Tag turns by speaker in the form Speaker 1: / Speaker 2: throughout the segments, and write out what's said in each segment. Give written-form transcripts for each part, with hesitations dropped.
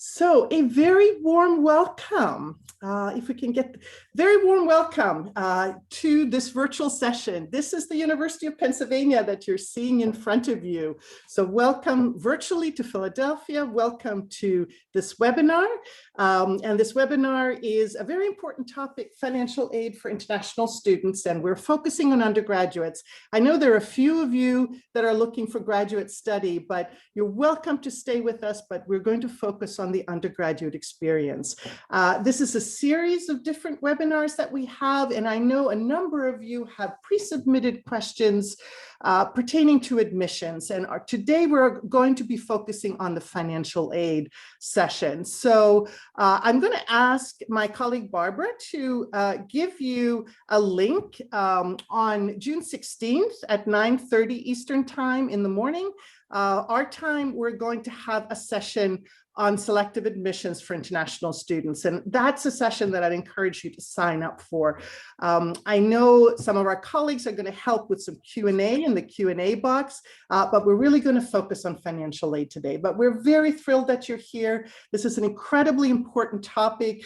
Speaker 1: So a very warm welcome, if we can get very warm welcome to this virtual session. This is the University of Pennsylvania that you're seeing in front of you. So welcome virtually to Philadelphia. Welcome to this webinar. And this webinar is a very important topic, financial aid for international students, and we're focusing on undergraduates. I know there are a few of you that are looking for graduate study, but you're welcome to stay with us, but we're going to focus on the undergraduate experience. This is a series of different webinars that we have, and I know a number of you have pre-submitted questions pertaining to admissions. And today we're going to be focusing on the financial aid session. So I'm going to ask my colleague Barbara to give you a link on June 16th at 9:30 Eastern time in the morning. Our time, we're going to have a session on selective admissions for international students. And that's a session that I'd encourage you to sign up for. I know some of our colleagues are going to help with some Q&A in the Q&A box, but we're really going to focus on financial aid today. But we're very thrilled that you're here. This is an incredibly important topic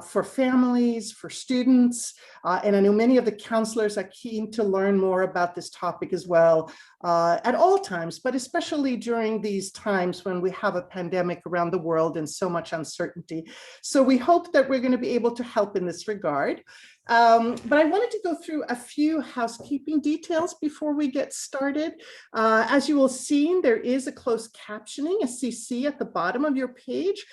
Speaker 1: for families, for students, and I know many of the counselors are keen to learn more about this topic as well at all times, but especially during these times when we have a pandemic around the world and so much uncertainty. So we hope that we're going to be able to help in this regard. But I wanted to go through a few housekeeping details before we get started. As you will see, there is a closed captioning, a CC at the bottom of your page.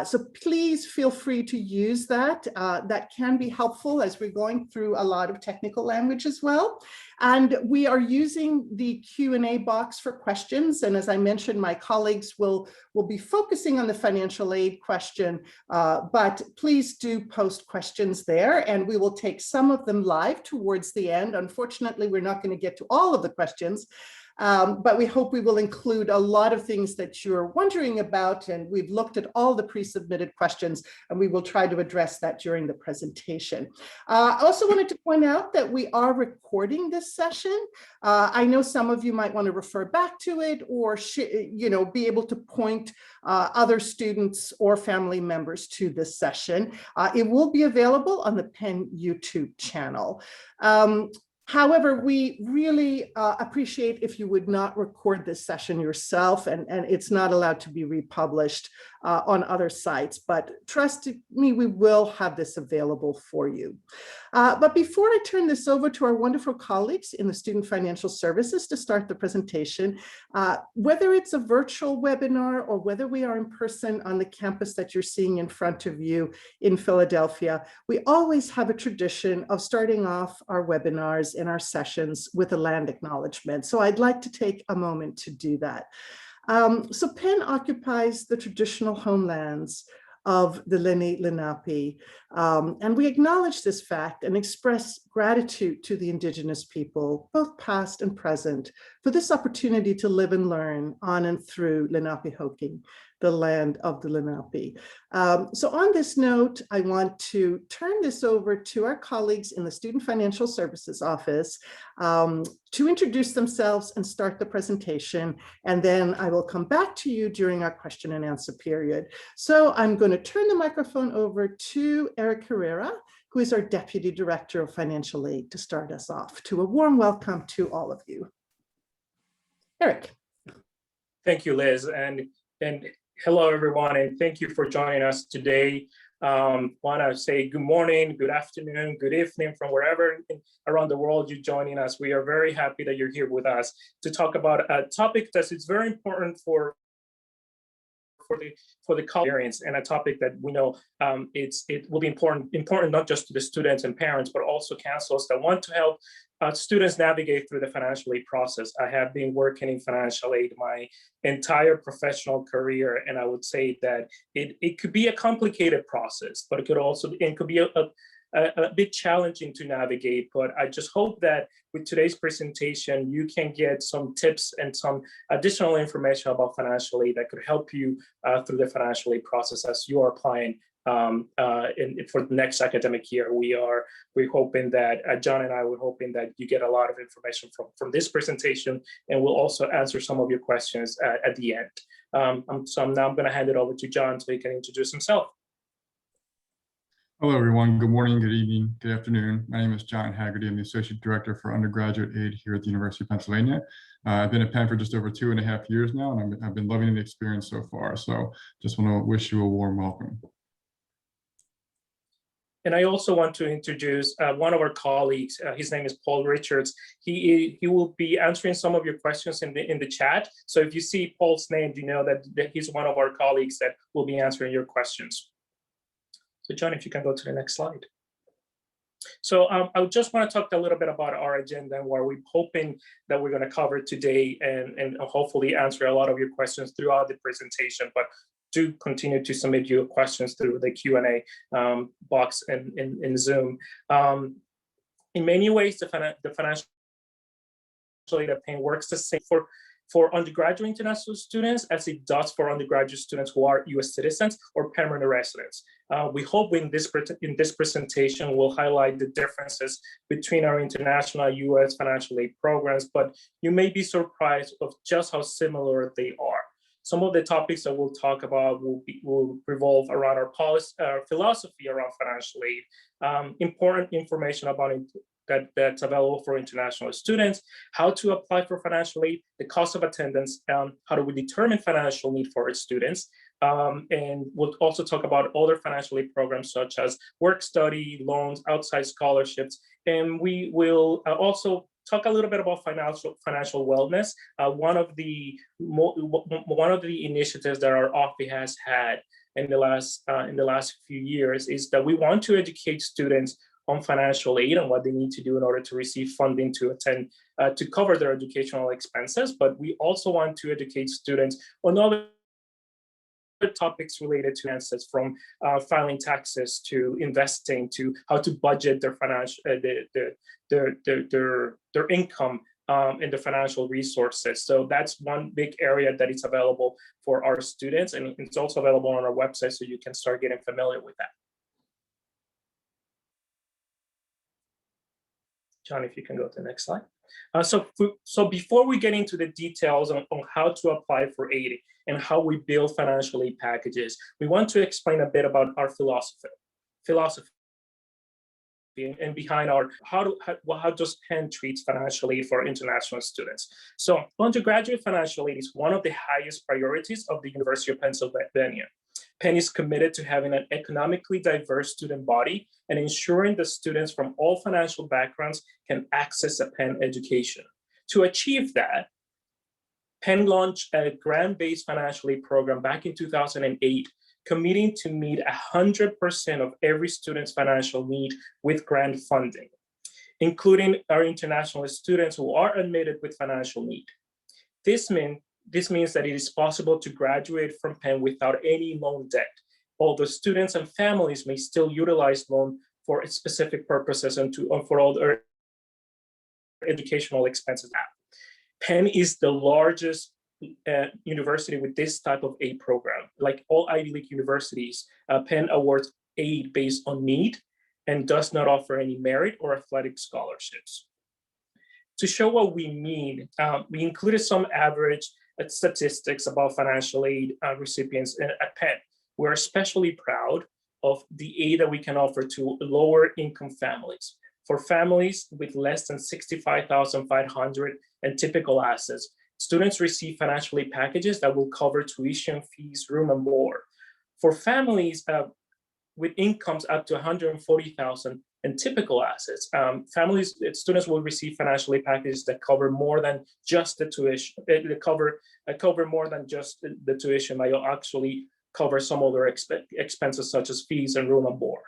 Speaker 1: So please feel free to use that. That can be helpful as we're going through a lot of technical language as well. And we are using the Q&A box for questions. And as I mentioned, my colleagues will be focusing on the financial aid question, but please do post questions there and we will take some of them live towards the end. Unfortunately, we're not going to get to all of the questions, but we hope we will include a lot of things that you're wondering about, and we've looked at all the pre-submitted questions and we will try to address that during the presentation. I also wanted to point out that we are recording this session. I know some of you might want to refer back to it or be able to point other students or family members to this session. It will be available on the Penn YouTube channel. However, we really appreciate if you would not record this session yourself, and it's not allowed to be republished on other sites, but trust me, we will have this available for you. But before I turn this over to our wonderful colleagues in the Student Financial Services to start the presentation, whether it's a virtual webinar or whether we are in person on the campus that you're seeing in front of you in Philadelphia, we always have a tradition of starting off our webinars in our sessions with a land acknowledgement. So I'd like to take a moment to do that. So Penn occupies the traditional homelands of the Lenni Lenape, and we acknowledge this fact and express gratitude to the indigenous people, both past and present, for this opportunity to live and learn on and through Lenapehoking, the land of the Lenape. So on this note, I want to turn this over to our colleagues in the Student Financial Services Office to introduce themselves and start the presentation. And then I will come back to you during our question and answer period. So I'm going to turn the microphone over to Eric Herrera, who is our Deputy Director of Financial Aid, to start us off. To a warm welcome to all of you. Eric.
Speaker 2: Thank you, Liz. And hello, everyone, and thank you for joining us today. Want to say good morning, good afternoon, good evening from wherever around the world you're joining us. We are very happy that you're here with us to talk about a topic that is very important for the college experience, and a topic that we know it will be important not just to the students and parents, but also counselors that want to help students navigate through the financial aid process. I have been working in financial aid my entire professional career, and I would say that it could be a complicated process, but it could be a bit challenging to navigate. But I just hope that with today's presentation, you can get some tips and some additional information about financial aid that could help you through the financial aid process as you are applying for the next academic year. We're hoping that John and I were hoping that you get a lot of information from this presentation, and we'll also answer some of your questions at the end. So I'm going to hand it over to John so he can introduce himself.
Speaker 3: Hello, everyone. Good morning, good evening, good afternoon. My name is John Haggerty. I'm the Associate Director for Undergraduate Aid here at the University of Pennsylvania. I've been at Penn for just over 2.5 years now, and I've been loving the experience so far. So just want to wish you a warm welcome.
Speaker 2: And I also want to introduce one of our colleagues. His name is Paul Richards. He will be answering some of your questions in the chat. So if you see Paul's name, you know that he's one of our colleagues that will be answering your questions. So John, if you can go to the next slide. So I just want to talk a little bit about our agenda and what we're hoping that we're going to cover today, and hopefully answer a lot of your questions throughout the presentation. But do continue to submit your questions through the Q&A box in Zoom. In many ways, the financial aid at Penn works the same for undergraduate international students as it does for undergraduate students who are U.S. citizens or permanent residents. We hope in this presentation we'll highlight the differences between our international U.S. financial aid programs, but you may be surprised of just how similar they are. Some of the topics that we'll talk about will revolve around our policy, philosophy around financial aid, important information about it that's available for international students, how to apply for financial aid, the cost of attendance, how do we determine financial need for our students, and we'll also talk about other financial aid programs such as work study, loans, outside scholarships, and we will also talk a little bit about financial wellness. One of the initiatives that our office has had in the last few years is that we want to educate students on financial aid and what they need to do in order to receive funding to attend, to cover their educational expenses. But we also want to educate students on other topics related to finances, from filing taxes to investing to how to budget their financial, their income and the financial resources. So that's one big area that is available for our students, and it's also available on our website, so you can start getting familiar with that. John, if you can go to the next slide. So before we get into the details on how to apply for aid and how we build financial aid packages, we want to explain a bit about our philosophy and behind our, how does Penn treat financial aid for international students. So undergraduate financial aid is one of the highest priorities of the University of Pennsylvania. Penn is committed to having an economically diverse student body and ensuring that students from all financial backgrounds can access a Penn education. To achieve that, Penn launched a grant-based financial aid program back in 2008, committing to meet 100% of every student's financial need with grant funding, including our international students who are admitted with financial need. This means that it is possible to graduate from Penn without any loan debt, although students and families may still utilize loan for specific purposes and for all their educational expenses. Penn is the largest university with this type of aid program. Like all Ivy League universities, Penn awards aid based on need and does not offer any merit or athletic scholarships. To show what we mean, we included some average statistics about financial aid recipients at Penn. We're especially proud of the aid that we can offer to lower income families. For families with less than $65,500 and typical assets, students receive financial aid packages that will cover tuition, fees, room, and board. For families with incomes up to $140,000 and typical assets, students will receive financial aid packages that cover more than just the tuition. They cover more than just the tuition. They actually cover some other expenses such as fees and room and board.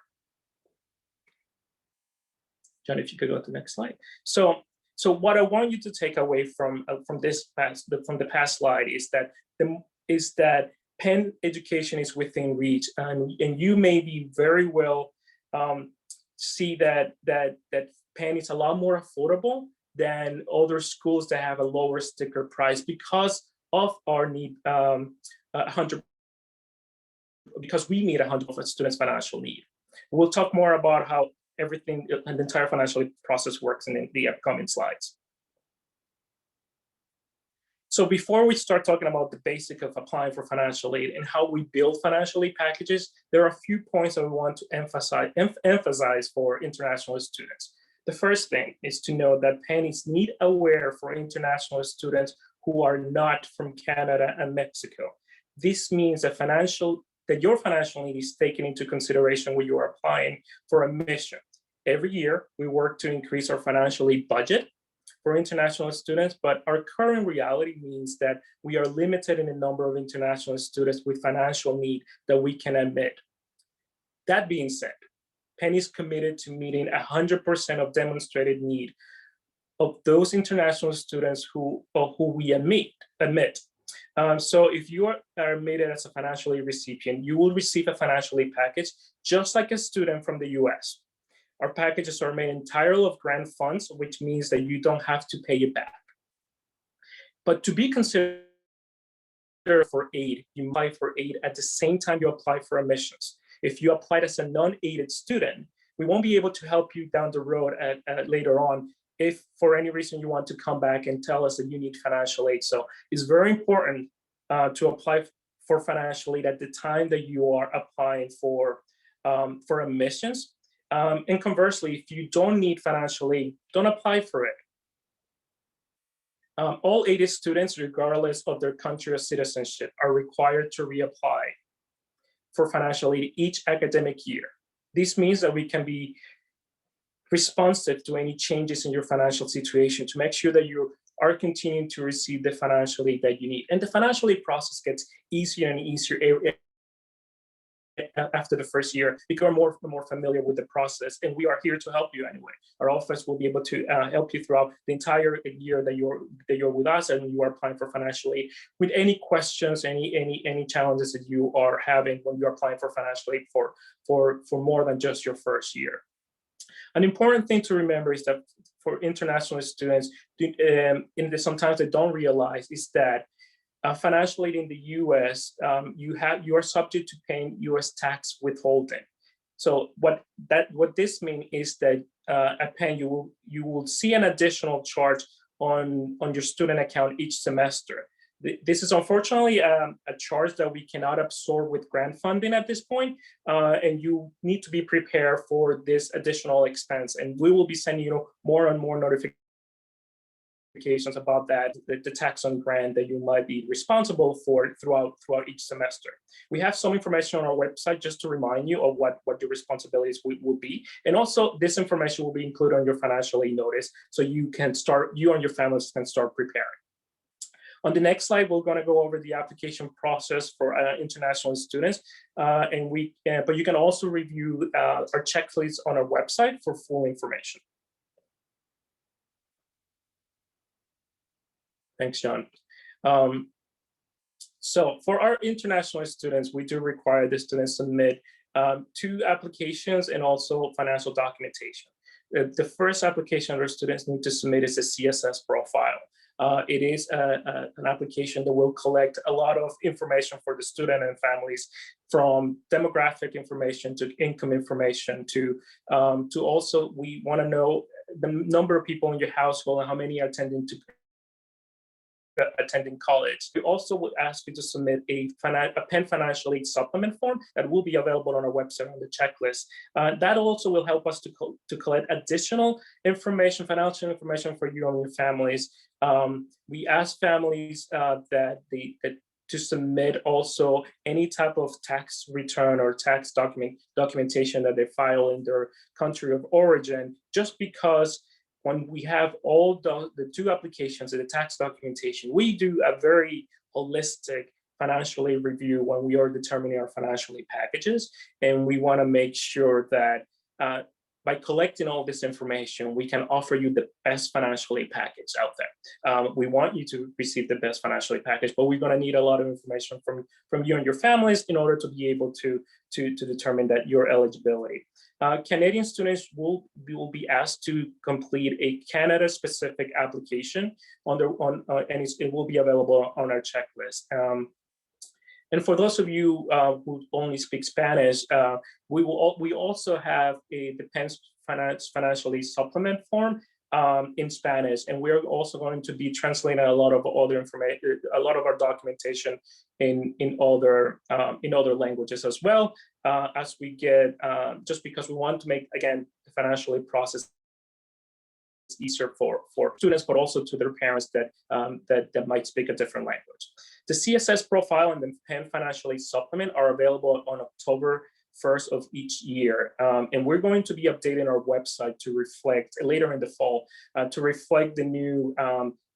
Speaker 2: John, if you could go to the next slide. So what I want you to take away from the past slide is that Penn education is within reach, and you may be very well see that Penn is a lot more affordable than other schools that have a lower sticker price because of our need, because we meet 100% of students' financial need. We'll talk more about how everything and the entire financial process works in the upcoming slides. So before we start talking about the basic of applying for financial aid and how we build financial aid packages, there are a few points that we want to emphasize for international students. The first thing is to know that Penn is need aware for international students who are not from Canada and Mexico. This means that your financial need is taken into consideration when you are applying for a mission. Every year, we work to increase our financial aid budget for international students, but our current reality means that we are limited in the number of international students with financial need that we can admit. That being said, Penn is committed to meeting 100% of demonstrated need of those international students who we admit. So if you are admitted as a financial aid recipient, you will receive a financial aid package just like a student from the US. Our packages are made entirely of grant funds, which means that you don't have to pay it back. But to be considered for aid, you apply for aid at the same time you apply for admissions. If you applied as a non-aided student, we won't be able to help you down the road later on if for any reason you want to come back and tell us that you need financial aid. So it's very important to apply for financial aid at the time that you are applying for admissions. And conversely, if you don't need financial aid, don't apply for it. All aided students, regardless of their country of citizenship, are required to reapply for financial aid each academic year. This means that we can be responsive to any changes in your financial situation to make sure that you are continuing to receive the financial aid that you need. And the financial aid process gets easier and easier after the first year, become more familiar with the process, and we are here to help you anyway. Our office will be able to help you throughout the entire year that you're with us and you are applying for financial aid with any questions, any challenges that you are having when you're applying for financial aid for more than just your first year. An important thing to remember is that for international students, sometimes they don't realize is that financial aid in the U.S., you are subject to paying U.S. tax withholding. So what this means is that at Penn you will see an additional charge on your student account each semester. This is unfortunately a charge that we cannot absorb with grant funding at this point, and you need to be prepared for this additional expense. And we will be sending you more and more notifications about that, the tax on grant that you might be responsible for throughout each semester. We have some information on our website just to remind you of what your responsibilities will be. And also this information will be included on your financial aid notice, so you and your families can start preparing. On the next slide, we're going to go over the application process for international students, but you can also review our checklist on our website for full information. Thanks, John. So for our international students, we do require the students submit 2 applications and also financial documentation. The first application our students need to submit is a CSS profile. It is an application that will collect a lot of information for the student and families, from demographic information to income information to also we want to know the number of people in your household and how many are attending college. We also would ask you to submit a Penn financial aid supplement form that will be available on our website on the checklist. That also will help us to collect additional information, financial information for you and your families. We ask families to submit also any type of tax return or tax documentation that they file in their country of origin, just because when we have all the 2 applications and the tax documentation, we do a very holistic financial aid review when we are determining our financial aid packages. And we want to make sure that by collecting all this information, we can offer you the best financial aid package out there. We want you to receive the best financial aid package, but we're going to need a lot of information from you and your families in order to be able to determine that your eligibility. Canadian students will be asked to complete a Canada-specific application and it will be available on our checklist. And for those of you who only speak Spanish, we also have the Penn financial aid supplement form in Spanish, and we're also going to be translating a lot of other information, a lot of our documentation in other languages as well, as we get, just because we want to make, again, the financial aid process easier for students, but also to their parents that that might speak a different language. The CSS profile and the Penn Financial Aid Supplement are available on October 1st of each year. And we're going to be updating our website to reflect later in the fall, to reflect the new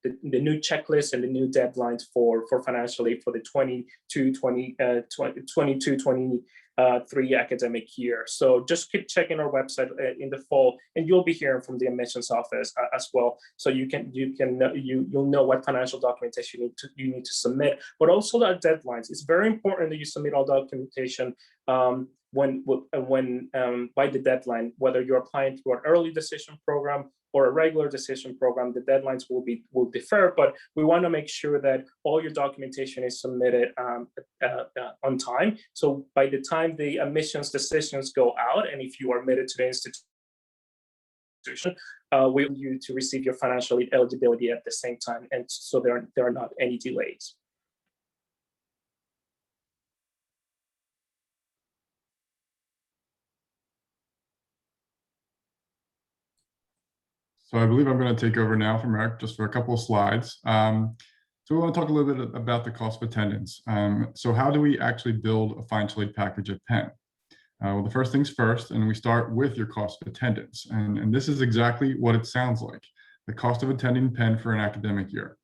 Speaker 2: checklist and the new deadlines for financial aid for the 22-23 academic year. So just keep checking our website in the fall, and you'll be hearing from the admissions office as well. So you'll know what financial documentation you need to submit, but also the deadlines. It's very important that you submit all documentation when by the deadline, whether you're applying to an early decision program or a regular decision program. The deadlines will differ, but we want to make sure that all your documentation is submitted on time. So by the time the admissions decisions go out, and if you are admitted to the institution, we want you to receive your financial aid eligibility at the same time, and so there are not any delays.
Speaker 3: So I believe I'm going to take over now from Eric just for a couple of slides. So we want to talk a little bit about the cost of attendance. So how do we actually build a financial aid package at Penn? Well, the first things first, and we start with your cost of attendance. And this is exactly what it sounds like, the cost of attending Penn for an academic year.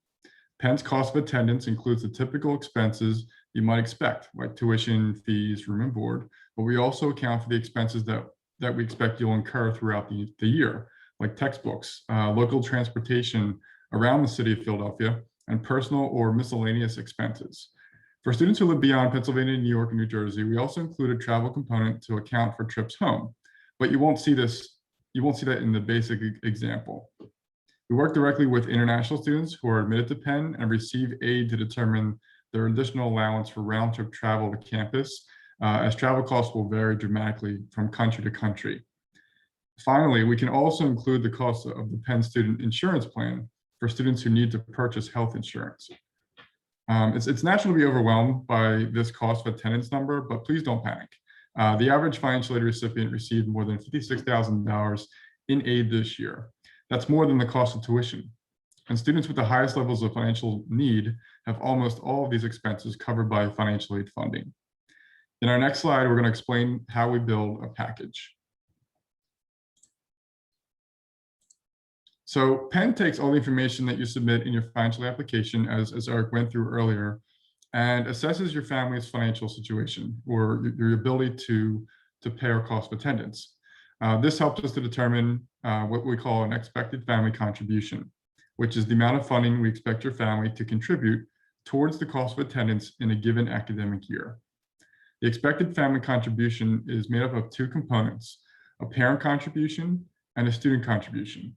Speaker 3: Penn's cost of attendance includes the typical expenses you might expect, like tuition, fees, room and board, but we also account for the expenses that we expect you'll incur throughout the year, like textbooks, local transportation around the city of Philadelphia, and personal or miscellaneous expenses. For students who live beyond Pennsylvania, New York, and New Jersey, we also include a travel component to account for trips home, but you won't see that in the basic example. We work directly with international students who are admitted to Penn and receive aid to determine their additional allowance for round-trip travel to campus, as travel costs will vary dramatically from country to country. Finally, we can also include the cost of the Penn Student Insurance Plan for students who need to purchase health insurance. It's natural to be overwhelmed by this cost of attendance number, but please don't panic. The average financial aid recipient received more than $56,000 in aid this year. That's more than the cost of tuition. And students with the highest levels of financial need have almost all of these expenses covered by financial aid funding. In our next slide, we're going to explain how we build a package. So Penn takes all the information that you submit in your financial application, as Eric went through earlier, and assesses your family's financial situation or your ability to pay our cost of attendance. This helps us to determine what we call an expected family contribution, which is the amount of funding we expect your family to contribute towards the cost of attendance in a given academic year. The expected family contribution is made up of two components, a parent contribution and a student contribution.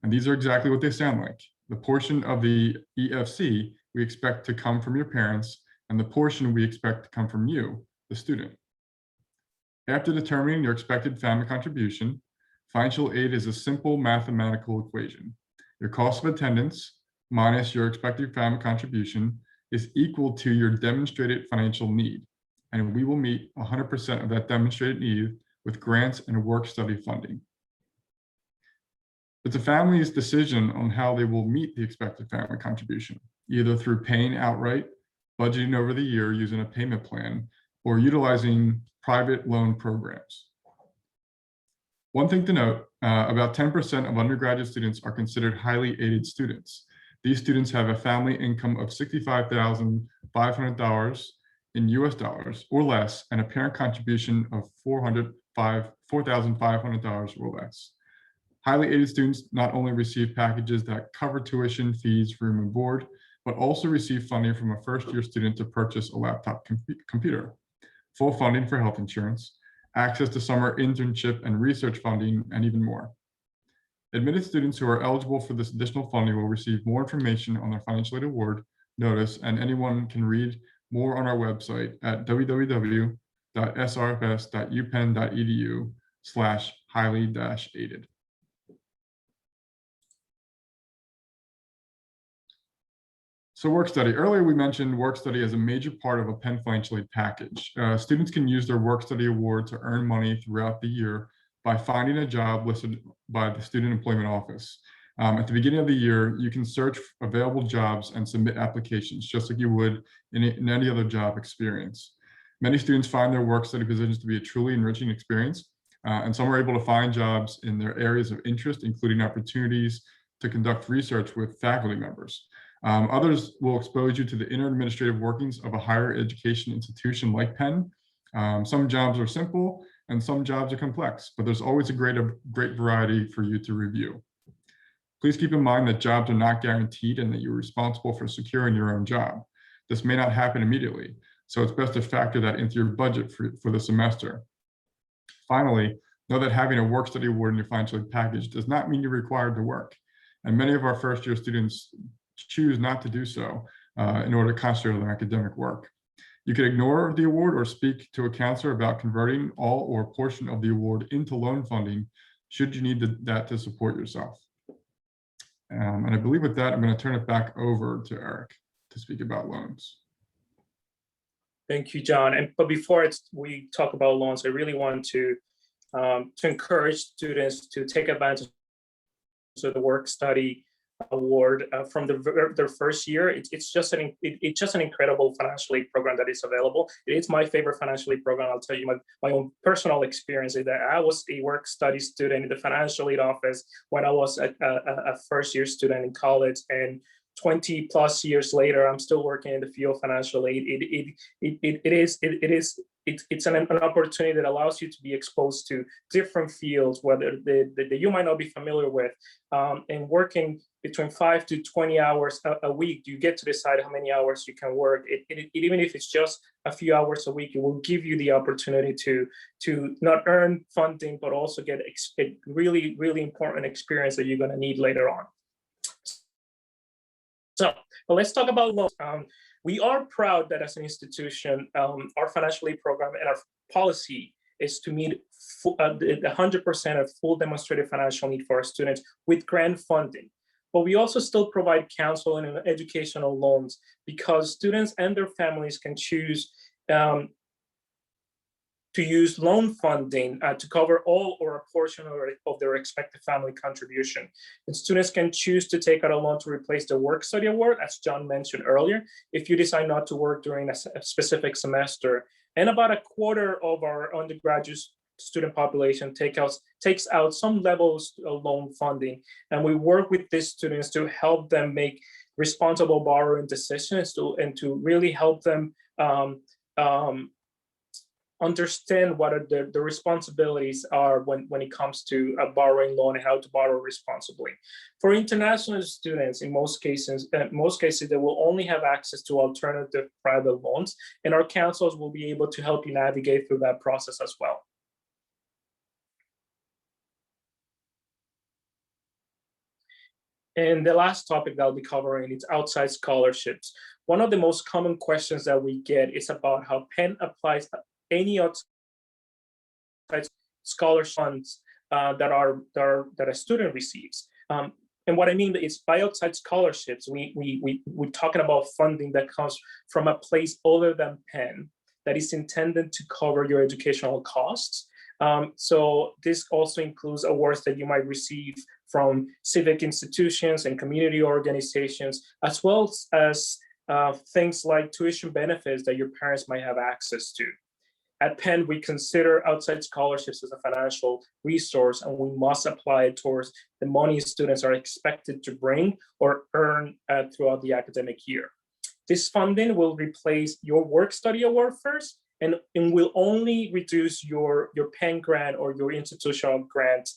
Speaker 3: And these are exactly what they sound like. The portion of the EFC we expect to come from your parents, and the portion we expect to come from you, the student. After determining your expected family contribution, financial aid is a simple mathematical equation. Your cost of attendance minus your expected family contribution is equal to your demonstrated financial need, and we will meet 100% of that demonstrated need with grants and work-study funding. It's a family's decision on how they will meet the expected family contribution, either through paying outright, budgeting over the year using a payment plan, or utilizing private loan programs. One thing to note, about 10% of undergraduate students are considered highly aided students. These students have a family income of $65,500 in US dollars or less, and a parent contribution of $4,500 or less. Highly aided students not only receive packages that cover tuition, fees, room and board, but also receive funding from a first-year student to purchase a laptop computer, full funding for health insurance, access to summer internship and research funding, and even more. Admitted students who are eligible for this additional funding will receive more information on their financial aid award notice, and anyone can read more on our website at www.srfs.upenn.edu/highly-aided. So work study. Earlier, we mentioned work study as a major part of a Penn financial aid package. Students can use their work study award to earn money throughout the year by finding a job listed by the Student Employment Office. At the beginning of the year, you can search available jobs and submit applications just like you would in any other job experience. Many students find their work study positions to be a truly enriching experience, and some are able to find jobs in their areas of interest, including opportunities to conduct research with faculty members. Others will expose you to the inner administrative workings of a higher education institution like Penn. Some jobs are simple and some jobs are complex, but there's always a great variety for you to review. Please keep in mind that jobs are not guaranteed and that you're responsible for securing your own job. This may not happen immediately, so it's best to factor that into your budget for the semester. Finally, know that having a work study award in your financial aid package does not mean you're required to work. And many of our first-year students choose not to do so in order to concentrate on their academic work. You can ignore the award or speak to a counselor about converting all or a portion of the award into loan funding should you need that to support yourself. And I believe with that, I'm going to turn it back over to Eric to speak about loans.
Speaker 2: Thank you, John. But before we talk about loans, I really want to encourage students to take advantage of the work study award from their first year. It's just an incredible financial aid program that is available. It's my favorite financial aid program. I'll tell you my own personal experience is that I was a work study student in the financial aid office when I was a first year student in college, and 20 plus years later, I'm still working in the field of financial aid. It's an opportunity that allows you to be exposed to different fields, whether that you might not be familiar with, and working between 5 to 20 hours a week. You get to decide how many hours you can work. Even if it's just a few hours a week, it will give you the opportunity to not earn funding, but also get a really, really important experience that you're going to need later on. So, but let's talk about loans. We are proud that as an institution, our financial aid program and our policy is to meet 100% of full demonstrated financial need for our students with grant funding. But we also still provide counseling and educational loans because students and their families can choose to use loan funding to cover all or a portion of their expected family contribution. And students can choose to take out a loan to replace the work study award, as John mentioned earlier, if you decide not to work during a specific semester. And about a quarter of our undergraduate student population takes out some levels of loan funding. And we work with these students to help them make responsible borrowing decisions and to really help them understand what are the responsibilities are when it comes to borrowing loan and how to borrow responsibly. For international students, in most cases, they will only have access to alternative private loans, and our counselors will be able to help you navigate through that process as well. And the last topic that I'll be covering is outside scholarships. One of the most common questions that we get is about how Penn applies any outside scholarship funds that a student receives. And what I mean is by outside scholarships, we're talking about funding that comes from a place other than Penn that is intended to cover your educational costs. So this also includes awards that you might receive from civic institutions and community organizations, as well as things like tuition benefits that your parents might have access to. At Penn, we consider outside scholarships as a financial resource, and we must apply it towards the money students are expected to bring or earn throughout the academic year. This funding will replace your work study award first, and will only reduce your Penn grant or your institutional grant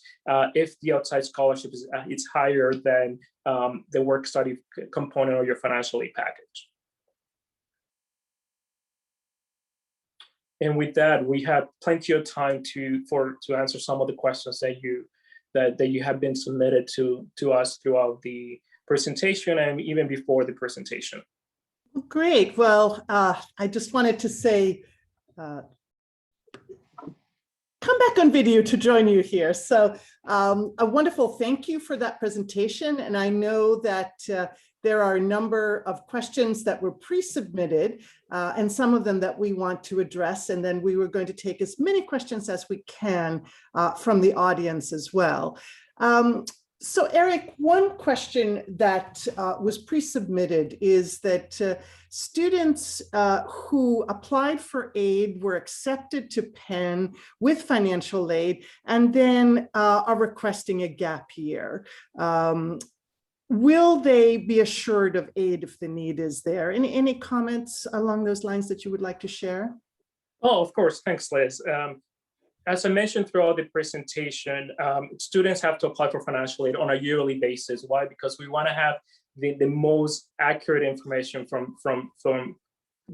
Speaker 2: if the outside scholarship is higher than the work study component of your financial aid package. And with that, we have plenty of time to answer some of the questions that you have been submitted to us throughout the presentation and even before the presentation.
Speaker 1: Great. Well, I just wanted to say, come back on video to join you here. So a wonderful thank you for that presentation. And I know that there are a number of questions that were pre-submitted and some of them that we want to address. And then we were going to take as many questions as we can from the audience as well. So Eric, one question that was pre-submitted is that students who applied for aid were accepted to Penn with financial aid and then are requesting a gap year. Will they be assured of aid if the need is there? Any comments along those lines that you would like to share?
Speaker 2: Oh, of course. Thanks, Liz. As I mentioned throughout the presentation, students have to apply for financial aid on a yearly basis. Why? Because we want to have the most accurate information from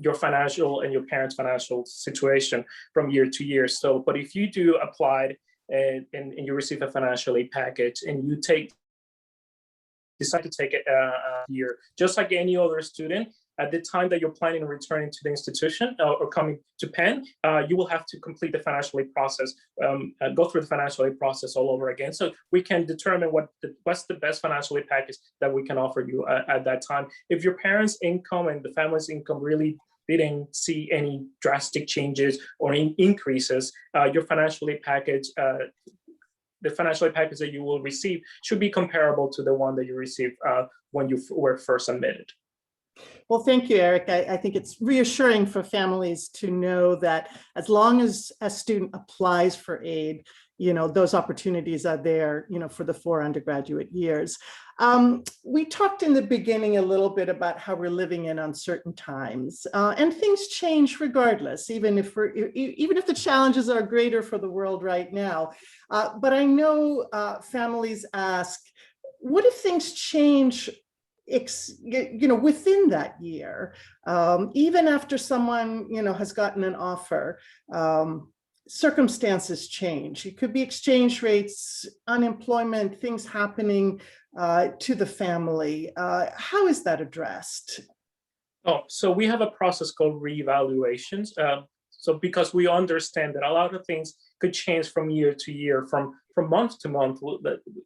Speaker 2: your financial and your parents' financial situation from year to year. So, but if you do apply and you receive a financial aid package and you decide to take it a year, just like any other student, at the time that you're planning on returning to the institution or coming to Penn, you will have to complete the financial aid process, go through the financial aid process all over again. So we can determine what's the best financial aid package that we can offer you at that time. If your parents' income and the family's income really didn't see any drastic changes or increases, your financial aid package, the financial aid package that you will receive should be comparable to the one that you received when you were first admitted.
Speaker 1: Well, thank you, Eric. I think it's reassuring for families to know that as long as a student applies for aid, those opportunities are there, for the 4 undergraduate years. We talked in the beginning a little bit about how we're living in uncertain times, and things change regardless, even if the challenges are greater for the world right now. But I know families ask, what if things change within that year, even after someone, has gotten an offer, circumstances change. It could be exchange rates, unemployment, things happening to the family. How is that addressed?
Speaker 2: Oh, so we have a process called reevaluations. So because we understand that a lot of things could change from year to year, from month to month,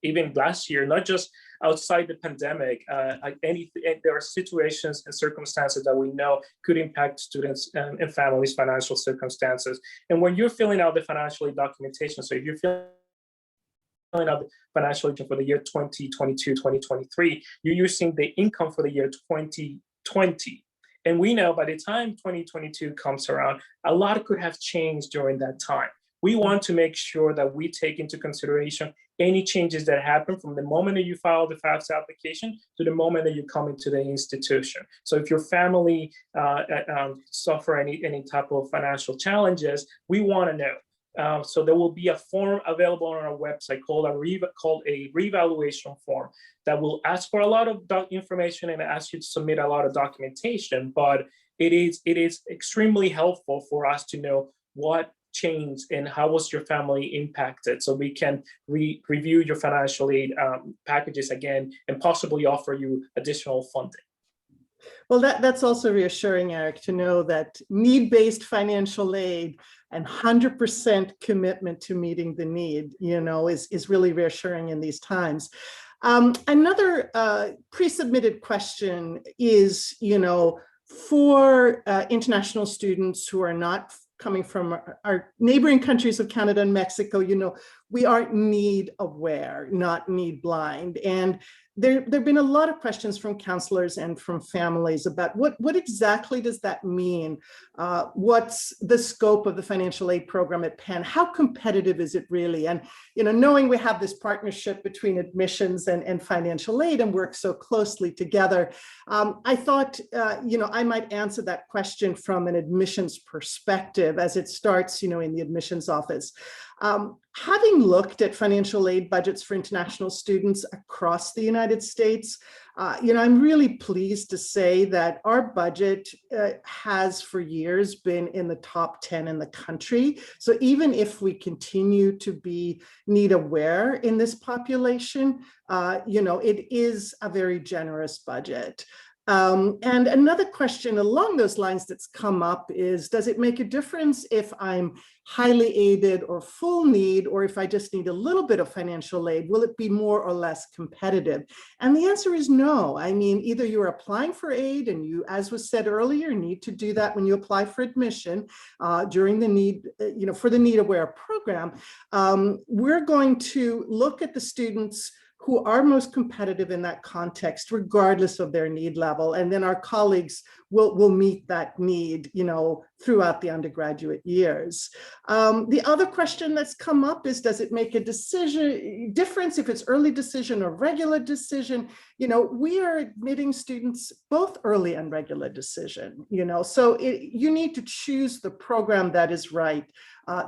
Speaker 2: even last year, not just outside the pandemic. There are situations and circumstances that we know could impact students and families' financial circumstances. And when you're filling out the financial aid documentation, so if you're filling out the financial aid for the year 2022, 2023, you're using the income for the year 2020. And we know by the time 2022 comes around, a lot could have changed during that time. We want to make sure that we take into consideration any changes that happen from the moment that you file the FAFSA application to the moment that you come into the institution. So if your family suffer any type of financial challenges, we want to know. So there will be a form available on our website called a reevaluation form that will ask for a lot of information and ask you to submit a lot of documentation. But it is extremely helpful for us to know what changed and how was your family impacted, so we can review your financial aid packages again and possibly offer you additional funding.
Speaker 1: Well, that's also reassuring, Eric, to know that need-based financial aid and 100% commitment to meeting the need, is really reassuring in these times. Another pre-submitted question is, for international students who are not coming from our neighboring countries of Canada and Mexico, we are need aware, not need blind. And there have been a lot of questions from counselors and from families about what exactly does that mean? What's the scope of the financial aid program at Penn? How competitive is it really? And knowing we have this partnership between admissions and financial aid and work so closely together, I thought I might answer that question from an admissions perspective as it starts in the admissions office. Having looked at financial aid budgets for international students across the United States, I'm really pleased to say that our budget has for years been in the top 10 in the country. So even if we continue to be need aware in this population, it is a very generous budget. And another question along those lines that's come up is, does it make a difference if I'm highly aided or full need, or if I just need a little bit of financial aid? Will it be more or less competitive? And the answer is no. I mean, either you're applying for aid, and you, as was said earlier, need to do that when you apply for admission during the need, for the Need Aware program. We're going to look at the students who are most competitive in that context, regardless of their need level. And then our colleagues will meet that need, throughout the undergraduate years. The other question that's come up is, does it make a difference if it's early decision or regular decision? We are admitting students both early and regular decision, so you need to choose the program that is right,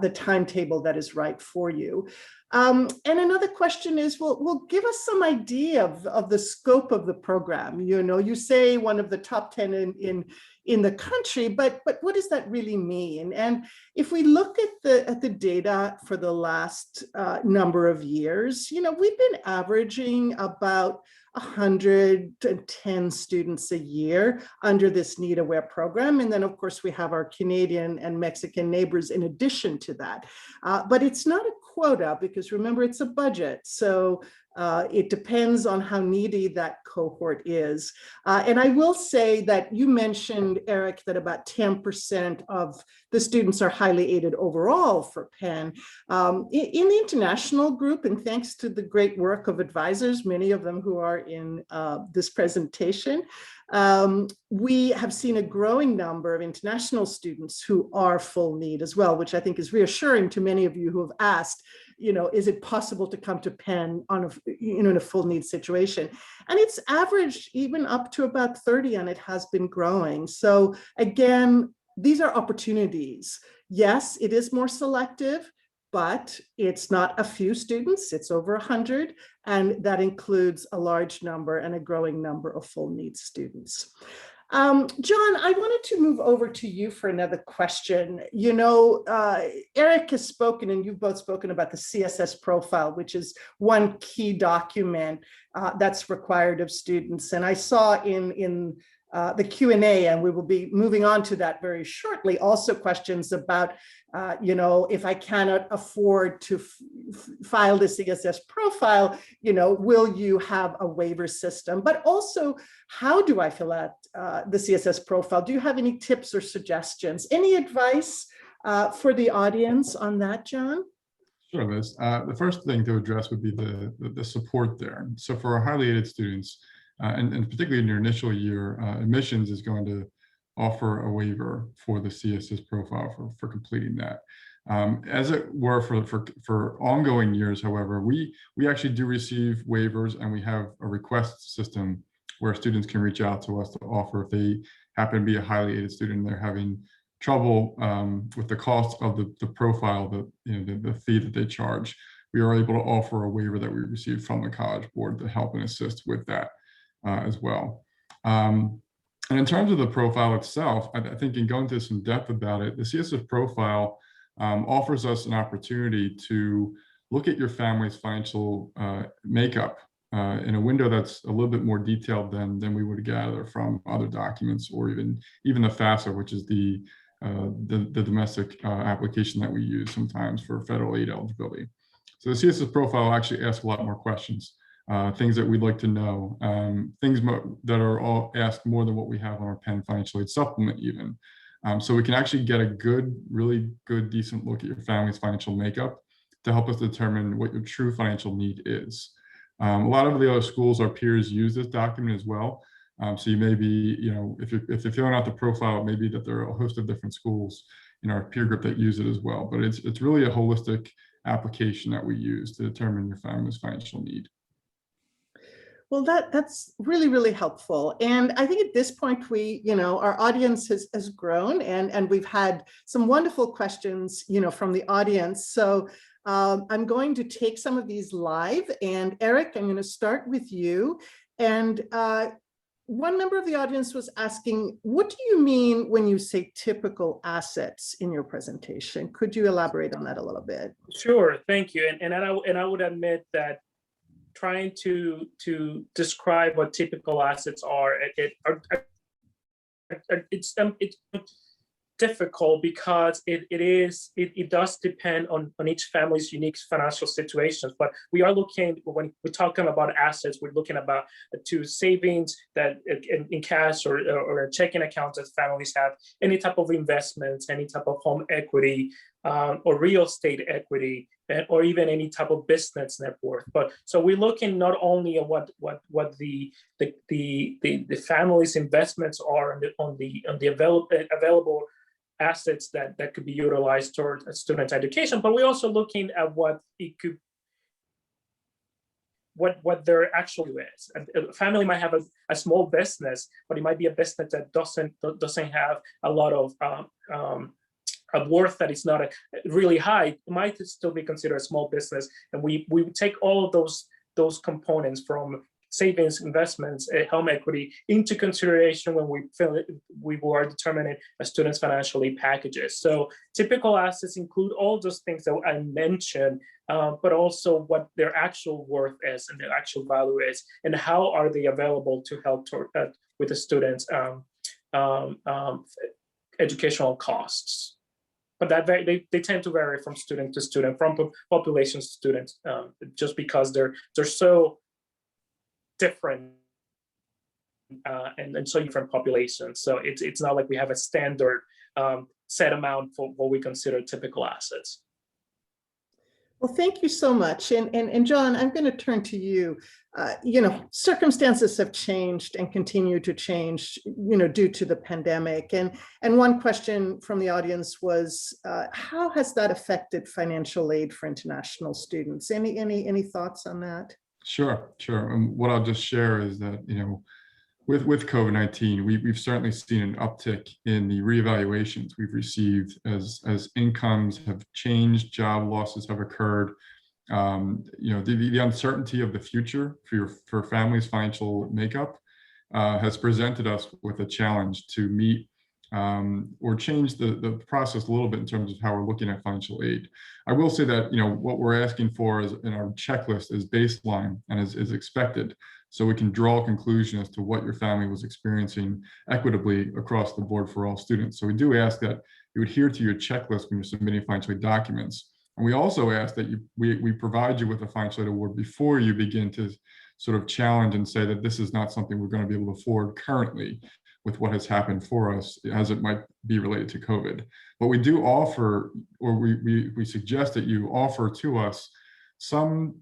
Speaker 1: the timetable that is right for you. And another question is, well, give us some idea of the scope of the program. You say one of the top 10 in the country, but what does that really mean? And if we look at the data for the last number of years, we've been averaging about 110 students a year under this Need Aware program. And then, of course, we have our Canadian and Mexican neighbors in addition to that. But it's not a quota, because remember, it's a budget. So it depends on how needy that cohort is. And I will say that you mentioned, Eric, that about 10% of the students are highly aided overall for Penn. In the international group, and thanks to the great work of advisors, many of them who are in this presentation, we have seen a growing number of international students who are full need as well, which I think is reassuring to many of you who have asked, is it possible to come to Penn on in a full need situation? And it's averaged even up to about 30, and it has been growing. So again, these are opportunities. Yes, it is more selective, but it's not a few students, it's over 100, and that includes a large number and a growing number of full needs students. John, I wanted to move over to you for another question. Eric has spoken, and you've both spoken about the CSS profile, which is one key document that's required of students. And I saw in the Q&A, and we will be moving on to that very shortly, also questions about, if I cannot afford to file the CSS profile, will you have a waiver system? But also, how do I fill out the CSS profile? Do you have any tips or suggestions? Any advice for the audience on that, John?
Speaker 3: Sure, Liz. The first thing to address would be the support there. So for our highly aided students, and particularly in your initial year, admissions is going to offer a waiver for the CSS profile for completing that. As it were for ongoing years, however, we actually do receive waivers, and we have a request system where students can reach out to us to offer if they happen to be a highly aided student and they're having trouble with the cost of the profile, the fee that they charge. We are able to offer a waiver that we received from the College Board to help and assist with that as well. And in terms of the profile itself, I think in going into some depth about it, the CSS profile offers us an opportunity to look at your family's financial makeup in a window that's a little bit more detailed than we would gather from other documents, or even the FAFSA, which is the domestic application that we use sometimes for federal aid eligibility. So the CSS profile actually asks a lot more questions, things that we'd like to know, things that are all asked more than what we have on our Penn financial aid supplement even. So we can actually get a really good, decent look at your family's financial makeup to help us determine what your true financial need is. A lot of the other schools, our peers, use this document as well. So you may be, if you're filling out the profile, it may be that there are a host of different schools in our peer group that use it as well. But it's really a holistic application that we use to determine your family's financial need.
Speaker 1: Well, that's really, really helpful. And I think at this point, our audience has grown, and we've had some wonderful questions, from the audience. So I'm going to take some of these live. And Eric, I'm going to start with you. And one member of the audience was asking, what do you mean when you say typical assets in your presentation? Could you elaborate on that a little bit?
Speaker 2: Sure, thank you. And I would admit that trying to describe what typical assets are, it's difficult because it does depend on each family's unique financial situations. But we are looking, when we're talking about assets, we're looking about to savings that in cash or checking accounts that families have, any type of investments, any type of home equity, or real estate equity, or even any type of business net worth. But so we're looking not only at what the family's investments are on the available assets that could be utilized toward a student's education, but we're also looking at what their actual is. A family might have a small business, but it might be a business that doesn't have a lot of a worth that is not really high. It might still be considered a small business, and we take all of those components from savings, investments, home equity into consideration when we were determining a student's financial aid packages. So typical assets include all those things that I mentioned, but also what their actual worth is and their actual value is, and how are they available to help with the students' educational costs. But that they tend to vary from student to student, from population to student, just because they're so different and so different populations. So it's not like we have a standard set amount for what we consider typical assets.
Speaker 1: Well, thank you so much. And John, I'm going to turn to you. Circumstances have changed and continue to change, due to the pandemic. And one question from the audience was, how has that affected financial aid for international students? Any thoughts on that?
Speaker 3: Sure. And what I'll just share is that, with COVID-19, we've certainly seen an uptick in the reevaluations we've received as incomes have changed, job losses have occurred. The uncertainty of the future for families' financial makeup has presented us with a challenge to meet or change the process a little bit in terms of how we're looking at financial aid. I will say that what we're asking for is in our checklist is baseline and is expected, so we can draw a conclusion as to what your family was experiencing equitably across the board for all students. So we do ask that you adhere to your checklist when you're submitting financial aid documents. And we also ask that we provide you with a financial aid award before you begin to sort of challenge and say that this is not something we're going to be able to afford currently with what has happened for us, as it might be related to COVID. But we do offer, or we suggest that you offer to us some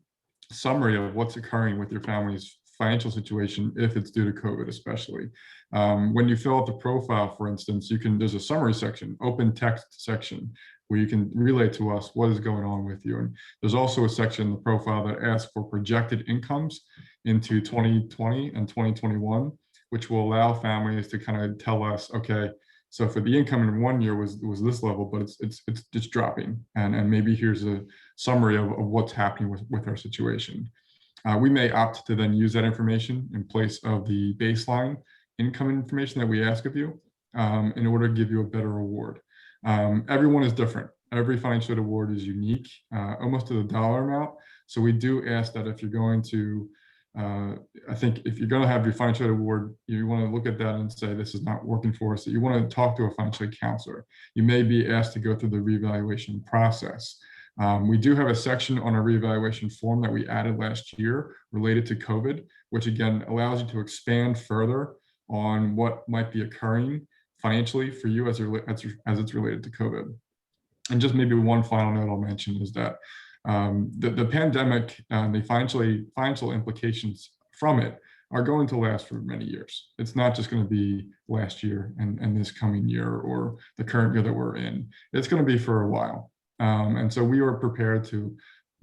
Speaker 3: summary of what's occurring with your family's financial situation if it's due to COVID, especially. When you fill out the profile, for instance, there's a summary section, open text section, where you can relay to us what is going on with you. And there's also a section in the profile that asks for projected incomes into 2020 and 2021, which will allow families to kind of tell us, okay, so for the income in 1 year was this level, but it's dropping, and maybe here's a summary of what's happening with our situation. We may opt to then use that information in place of the baseline income information that we ask of you in order to give you a better award. Everyone is different. Every financial aid award is unique, almost to the dollar amount. So we do ask that if you're going to, I think if you're going to have your financial aid award, you want to look at that and say, this is not working for us, that you want to talk to a financial aid counselor. You may be asked to go through the reevaluation process. We do have a section on our reevaluation form that we added last year related to COVID, which again allows you to expand further on what might be occurring financially for you as it's related to COVID. And just maybe one final note I'll mention is that the pandemic and the financial implications from it are going to last for many years. It's not just going to be last year and this coming year or the current year that we're in. It's going to be for a while. And so we are prepared to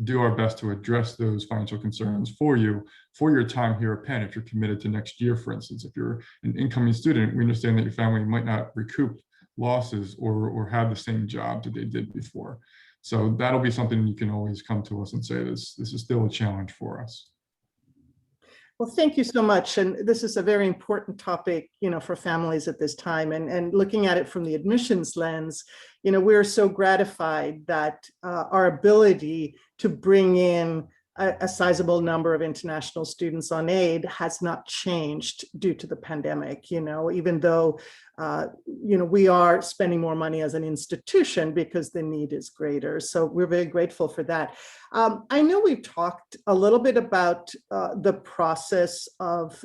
Speaker 3: do our best to address those financial concerns for you for your time here at Penn. If you're committed to next year, for instance, if you're an incoming student, we understand that your family might not recoup losses or have the same job that they did before. So that'll be something you can always come to us and say, this is still a challenge for us.
Speaker 1: Well, thank you so much. And this is a very important topic, for families at this time. And looking at it from the admissions lens, we're so gratified that our ability to bring in a sizable number of international students on aid has not changed due to the pandemic, even though, we are spending more money as an institution because the need is greater. So we're very grateful for that. I know we've talked a little bit about the process of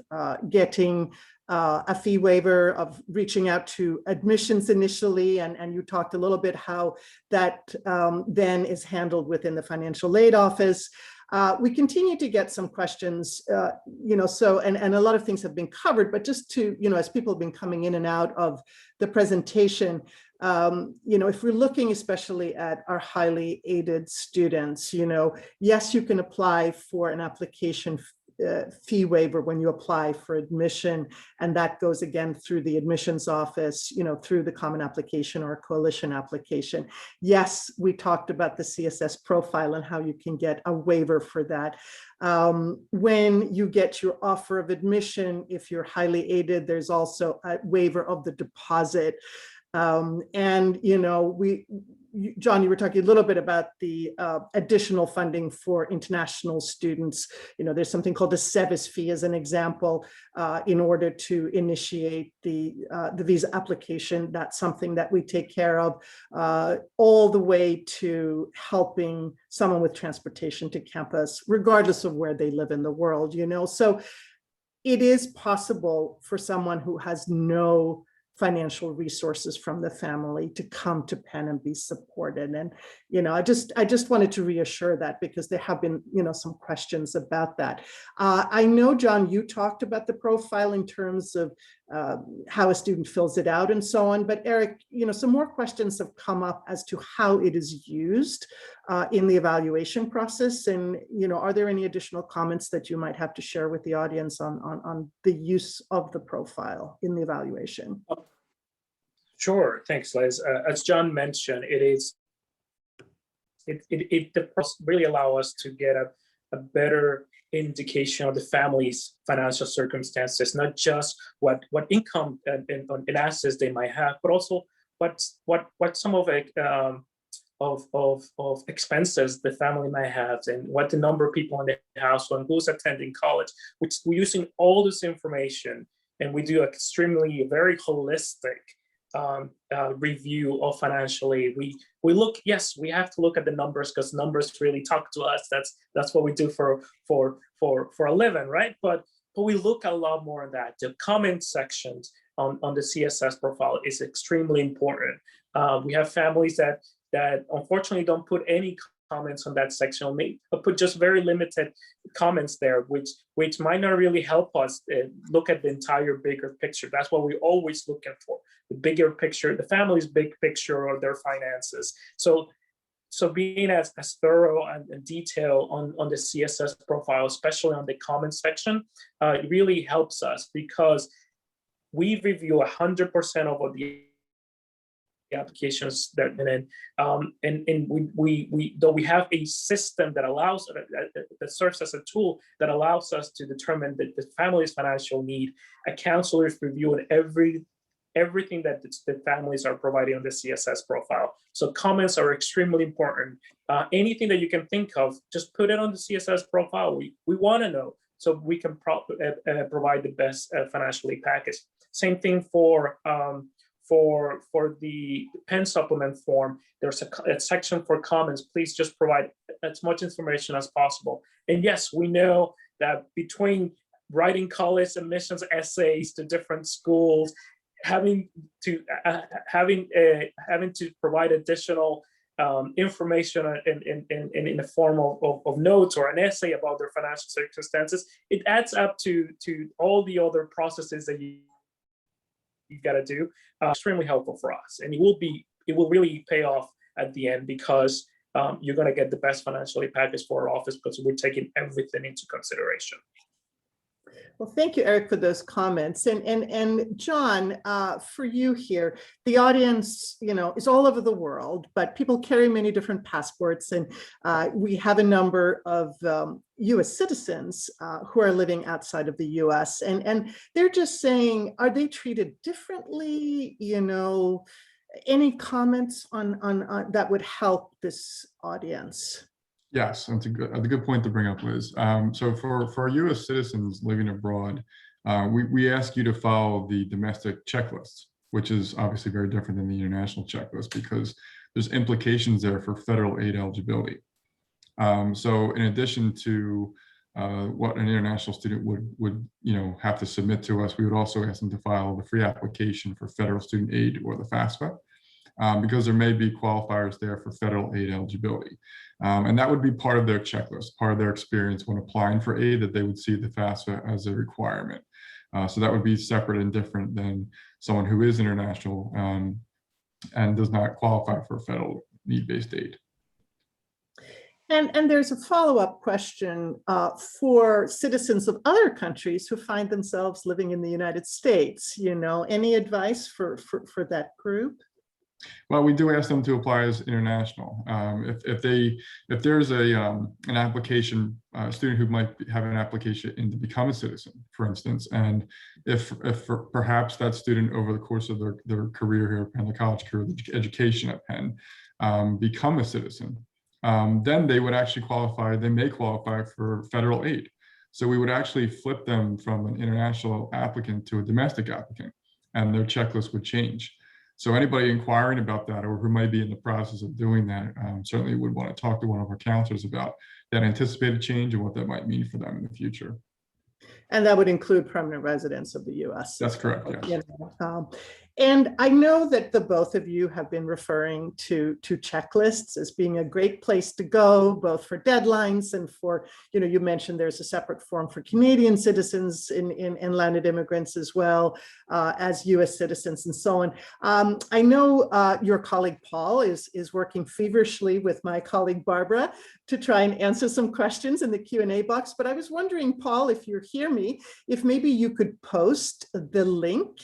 Speaker 1: getting a fee waiver, of reaching out to admissions initially, and you talked a little bit how that then is handled within the financial aid office. We continue to get some questions, and a lot of things have been covered, but just to, as people have been coming in and out of the presentation, if we're looking especially at our highly aided students, yes, you can apply for an application fee waiver when you apply for admission, and that goes again through the admissions office, through the common application or coalition application. Yes, we talked about the CSS profile and how you can get a waiver for that. When you get your offer of admission, if you're highly aided, there's also a waiver of the deposit. John, you were talking a little bit about the additional funding for international students. There's something called the SEVIS fee as an example, in order to initiate the visa application. That's something that we take care of, all the way to helping someone with transportation to campus, regardless of where they live in the world, So it is possible for someone who has no financial resources from the family to come to Penn and be supported. And, I just wanted to reassure that, because there have been, some questions about that. I know, John, you talked about the profile in terms of how a student fills it out and so on, but Eric, some more questions have come up as to how it is used in the evaluation process. And, are there any additional comments that you might have to share with the audience on the use of the profile in the evaluation?
Speaker 2: Sure, thanks, Liz. As John mentioned, the process really allow us to get a better indication of the family's financial circumstances, not just what income and assets they might have, but also what some of it of expenses the family might have, and what the number of people in the household and who's attending college. Which we're using all this information, and we do a very holistic review of financial aid. We look, yes, we have to look at the numbers, because numbers really talk to us. That's what we do for a living, right? But we look a lot more at that. The comment sections on the CSS profile is extremely important. We have families that unfortunately don't put any comments on that section, only put just very limited comments there, which might not really help us look at the entire bigger picture. That's what we're always looking for, the bigger picture, the family's big picture of their finances. So being as thorough and detailed on the CSS profile, especially on the comments section, it really helps us, because we review 100% of what the applications that we have a system that allows that serves as a tool that allows us to determine the family's financial need. A counselor is reviewing everything that the families are providing on the CSS profile. So comments are extremely important. Anything that you can think of, just put it on the CSS profile. We want to know, so we can provide the best financial aid package. Same thing for the Penn supplement form. There's a section for comments. Please just provide as much information as possible. And yes, we know that between writing college admissions essays to different schools, having to provide additional information in the form of notes or an essay about their financial circumstances, it adds up to all the other processes that you got to do. Extremely helpful for us, and it will really pay off at the end, because you're going to get the best financial aid package for our office, because we're taking everything into consideration.
Speaker 1: Well, thank you, Eric, for those comments. And John, for you here, the audience, is all over the world, but people carry many different passports. And we have a number of US citizens who are living outside of the US. And they're just saying, are they treated differently? Any comments on that would help this audience?
Speaker 3: Yes, that's a good point to bring up, Liz. So for our U.S. citizens living abroad, we ask you to follow the domestic checklist, which is obviously very different than the international checklist because there's implications there for federal aid eligibility. So in addition to what an international student would have to submit to us, we would also ask them to file the free application for federal student aid or the FAFSA. Because there may be qualifiers there for federal aid eligibility. And that would be part of their checklist, part of their experience when applying for aid, that they would see the FAFSA as a requirement. So that would be separate and different than someone who is international and does not qualify for federal need-based aid.
Speaker 1: And there's a follow-up question for citizens of other countries who find themselves living in the United States. Any advice for that group?
Speaker 3: Well, we do ask them to apply as international. If there's an application, a student who might have an application in to become a citizen, for instance, and if perhaps that student over the course of their career here at Penn, the college career, the education at Penn, become a citizen, then they would actually qualify. They may qualify for federal aid. So we would actually flip them from an international applicant to a domestic applicant, and their checklist would change. So anybody inquiring about that or who might be in the process of doing that certainly would want to talk to one of our counselors about that anticipated change and what that might mean for them in the future.
Speaker 1: And that would include permanent residents of the US.
Speaker 3: That's correct, yes.
Speaker 1: And I know that the both of you have been referring to checklists as being a great place to go, both for deadlines and for, you mentioned there's a separate form for Canadian citizens and landed immigrants as well as US citizens and so on. I know your colleague Paul is working feverishly with my colleague Barbara to try and answer some questions in the Q&A box, but I was wondering, Paul, if you hear me, if maybe you could post the link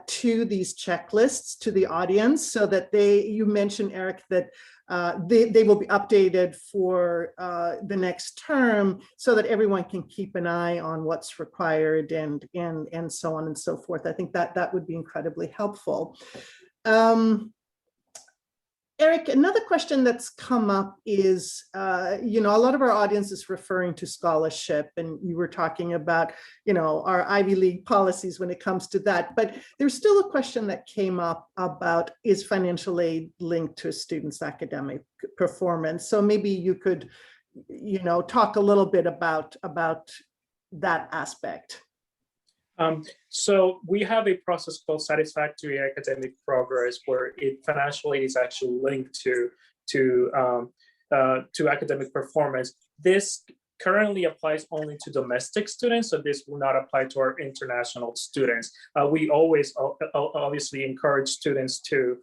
Speaker 1: to these checklists to the audience so that you mentioned, Eric, that they will be updated for the next term so that everyone can keep an eye on what's required and so on and so forth. I think that would be incredibly helpful. Eric, another question that's come up is, a lot of our audience is referring to scholarship, and you were talking about, our Ivy League policies when it comes to that. But there's still a question that came up about, is financial aid linked to a student's academic performance? So maybe you could, talk a little bit about that aspect.
Speaker 2: So we have a process called satisfactory academic progress, where financial aid is actually linked to academic performance. This currently applies only to domestic students, so this will not apply to our international students. We always obviously encourage students to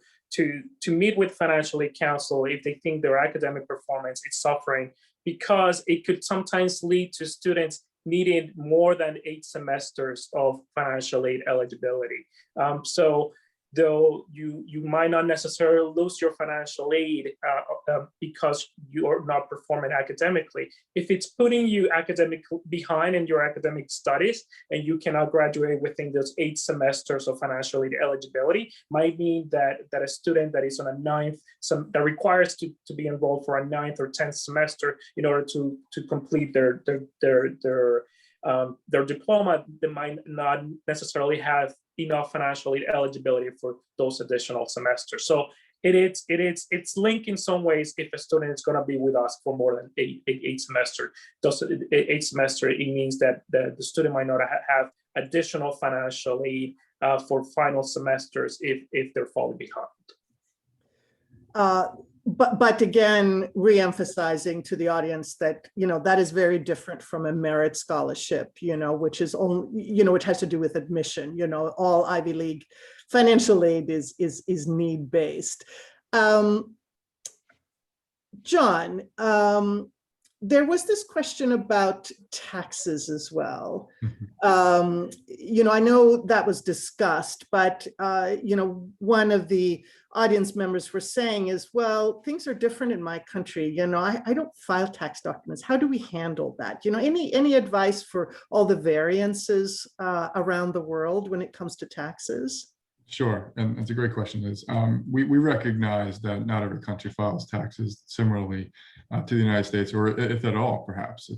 Speaker 2: meet with financial aid counsel if they think their academic performance is suffering, because it could sometimes lead to students needing more than 8 semesters of financial aid eligibility. So though you might not necessarily lose your financial aid because you're not performing academically, if it's putting you behind in your academic studies and you cannot graduate within those 8 semesters of financial aid eligibility, might mean that a student that is on a 9th, that requires to be enrolled for a 9th or 10th semester in order to complete their diploma, they might not necessarily have enough financial aid eligibility for those additional semesters. So it's linked in some ways. If a student is going to be with us for more than eight semesters, it means that the student might not have additional financial aid for final semesters if they're falling behind.
Speaker 1: But again, re-emphasizing to the audience that, that is very different from a merit scholarship, which is only, which has to do with admission. All Ivy League financial aid is need-based. John, there was this question about taxes as well. I know that was discussed, but one of the audience members were saying is, well, things are different in my country. I don't file tax documents. How do we handle that? Any advice for all the variances around the world when it comes to taxes?
Speaker 3: Sure, and it's a great question, Liz. We recognize that not every country files taxes similarly to the United States, or if at all, perhaps.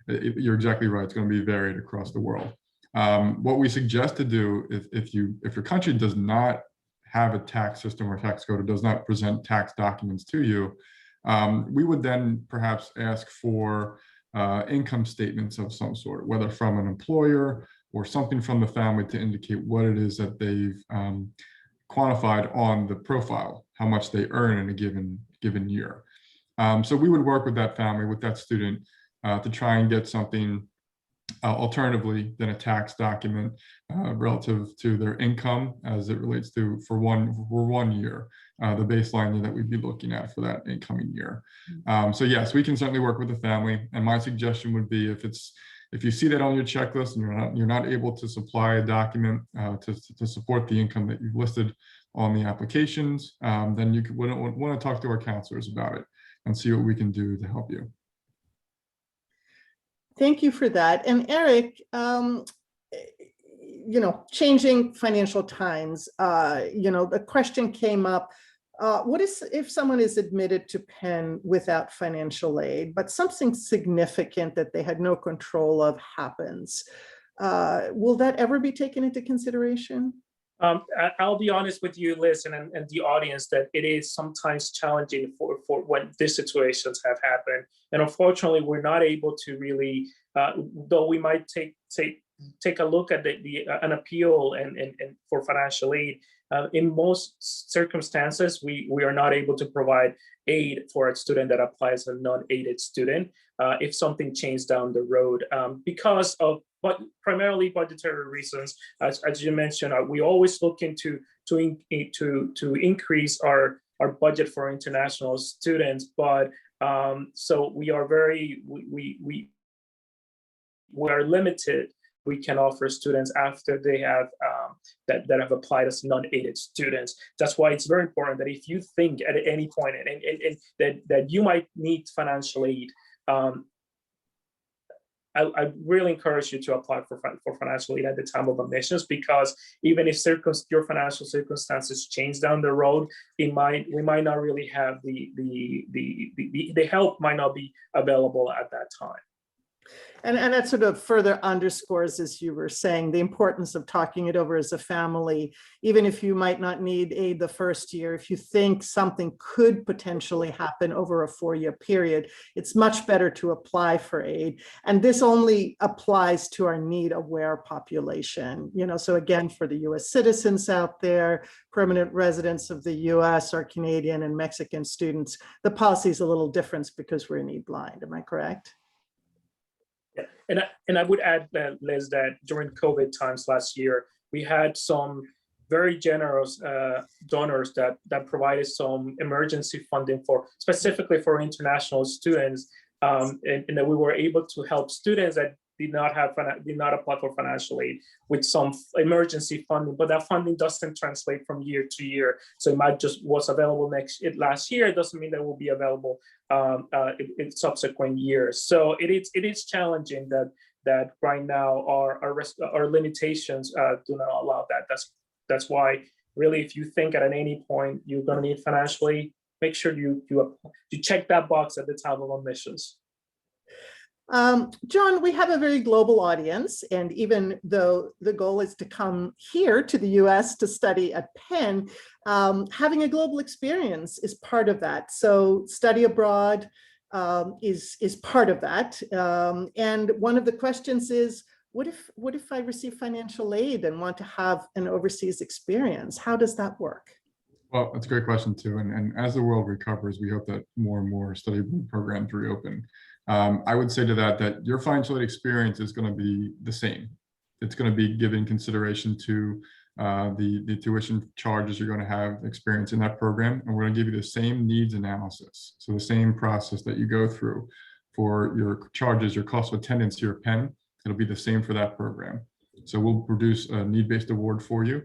Speaker 3: You're exactly right. It's going to be varied across the world. What we suggest to do if your country does not have a tax system or tax code, or does not present tax documents to you, we would then perhaps ask for income statements of some sort, whether from an employer or something from the family to indicate what it is that they've quantified on the profile, how much they earn in a given year. So we would work with that family, with that student, to try and get something alternatively than a tax document relative to their income as it relates to for one year, the baseline year that we'd be looking at for that incoming year. So yes, we can certainly work with the family. And my suggestion would be if you see that on your checklist and you're not able to supply a document to support the income that you've listed on the applications, then you would want to talk to our counselors about it and see what we can do to help you.
Speaker 1: Thank you for that. And Eric, changing financial times, the question came up, what if someone is admitted to Penn without financial aid, but something significant that they had no control of happens? Will that ever be taken into consideration?
Speaker 2: I'll be honest with you, Liz, and the audience, that it is sometimes challenging for when these situations have happened. And unfortunately, we're not able to really, though we might take a look at an appeal and for financial aid. In most circumstances, we are not able to provide aid for a student that applies as a non-aided student if something changed down the road because of primarily budgetary reasons. As you mentioned, we always look into to increase our budget for international students, but so we are we are limited. We can offer students after they have that have applied as non-aided students. That's why it's very important that if you think at any point and that you might need financial aid, I really encourage you to apply for financial aid at the time of admissions, because even if your financial circumstances change down the road, we might not really have the help might not be available at that time.
Speaker 1: And that sort of further underscores, as you were saying, the importance of talking it over as a family. Even if you might not need aid the first year, if you think something could potentially happen over a 4-year period, it's much better to apply for aid. And this only applies to our need-aware population. So again, for the US citizens out there, permanent residents of the US, or Canadian and Mexican students, the policy is a little different because we're need blind. Am I correct?
Speaker 2: Yeah. And I would add that, Liz, that during COVID times last year, we had some very generous donors that provided some emergency funding specifically for international students, and that we were able to help students that did not apply for financial aid with some emergency funding, but that funding doesn't translate from year to year. So it might just was available last year. It doesn't mean that it will be available in subsequent years. So it is challenging that right now our limitations do not allow that. That's why really, if you think at any point you're going to need financial aid, make sure you check that box at the time of admissions.
Speaker 1: John, we have a very global audience, and even though the goal is to come here to the US to study at Penn, having a global experience is part of that. So study abroad is part of that. And one of the questions is, what if I receive financial aid and want to have an overseas experience? How does that work?
Speaker 3: Well, that's a great question too. And as the world recovers, we hope that more and more study abroad programs reopen. I would say to that your financial aid experience is going to be the same. It's going to be giving consideration to the tuition charges you're going to have experience in that program. And we're going to give you the same needs analysis. So the same process that you go through for your charges, your cost of attendance here at Penn, it'll be the same for that program. So we'll produce a need-based award for you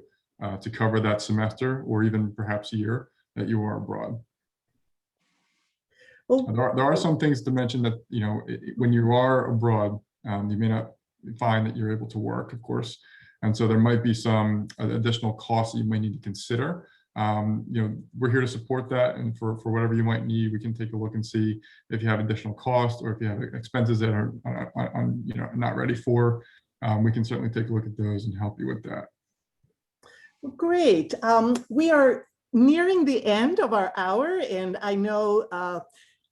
Speaker 3: to cover that semester or even perhaps year that you are abroad. Well, there are some things to mention that, when you are abroad, you may not find that you're able to work, of course. And so there might be some additional costs that you might need to consider. We're here to support that, and for whatever you might need, we can take a look and see if you have additional costs or if you have expenses that are not ready for. We can certainly take a look at those and help you with that.
Speaker 1: Well, great. We are nearing the end of our hour, and I know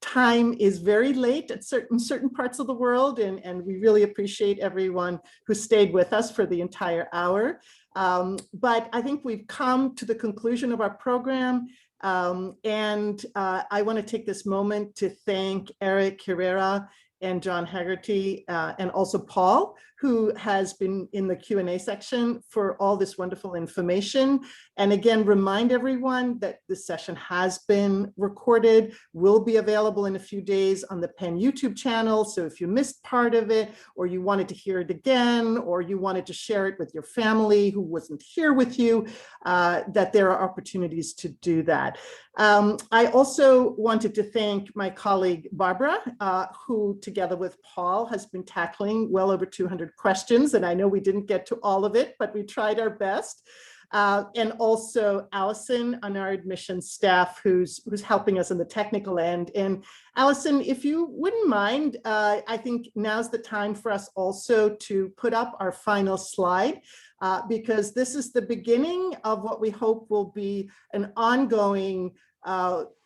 Speaker 1: time is very late at certain parts of the world, and we really appreciate everyone who stayed with us for the entire hour. But I think we've come to the conclusion of our program, and I want to take this moment to thank Eric Herrera and John Haggerty, and also Paul, who has been in the Q&A section, for all this wonderful information. And again, remind everyone that this session has been recorded, will be available in a few days on the Penn YouTube channel. So if you missed part of it, or you wanted to hear it again, or you wanted to share it with your family who wasn't here with you, that there are opportunities to do that. I also wanted to thank my colleague, Barbara, who together with Paul has been tackling well over 200 questions. And I know we didn't get to all of it, but we tried our best. And also Allison on our admissions staff, who's helping us on the technical end. And Allison, if you wouldn't mind, I think now's the time for us also to put up our final slide, because this is the beginning of what we hope will be an ongoing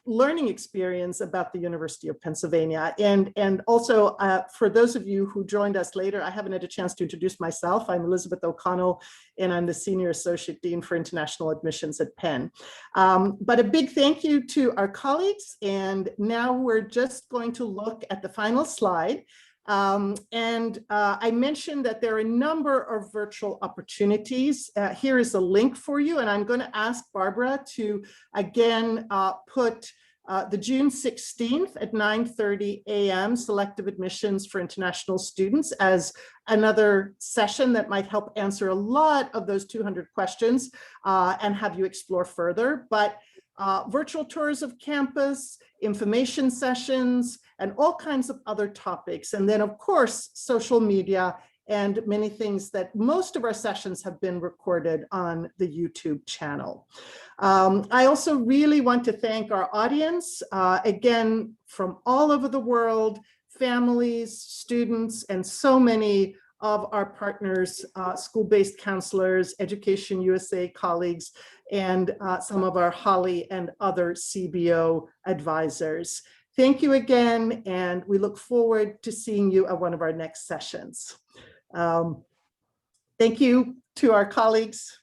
Speaker 1: learning experience about the University of Pennsylvania. And also for those of you who joined us later, I haven't had a chance to introduce myself. I'm Elizabeth O'Connell, and I'm the Senior Associate Dean for International Admissions at Penn. But a big thank you to our colleagues. And now we're just going to look at the final slide. I mentioned that there are a number of virtual opportunities. Here is a link for you, and I'm going to ask Barbara to again put the June 16th at 9:30 a.m. selective admissions for international students as another session that might help answer a lot of those 200 questions and have you explore further. But virtual tours of campus, information sessions, and all kinds of other topics. And then, of course, social media and many things that most of our sessions have been recorded on the YouTube channel. I also really want to thank our audience, again, from all over the world, families, students, and so many of our partners, school-based counselors, Education USA colleagues, and some of our Holly and other CBO advisors. Thank you again, and we look forward to seeing you at one of our next sessions. Thank you to our colleagues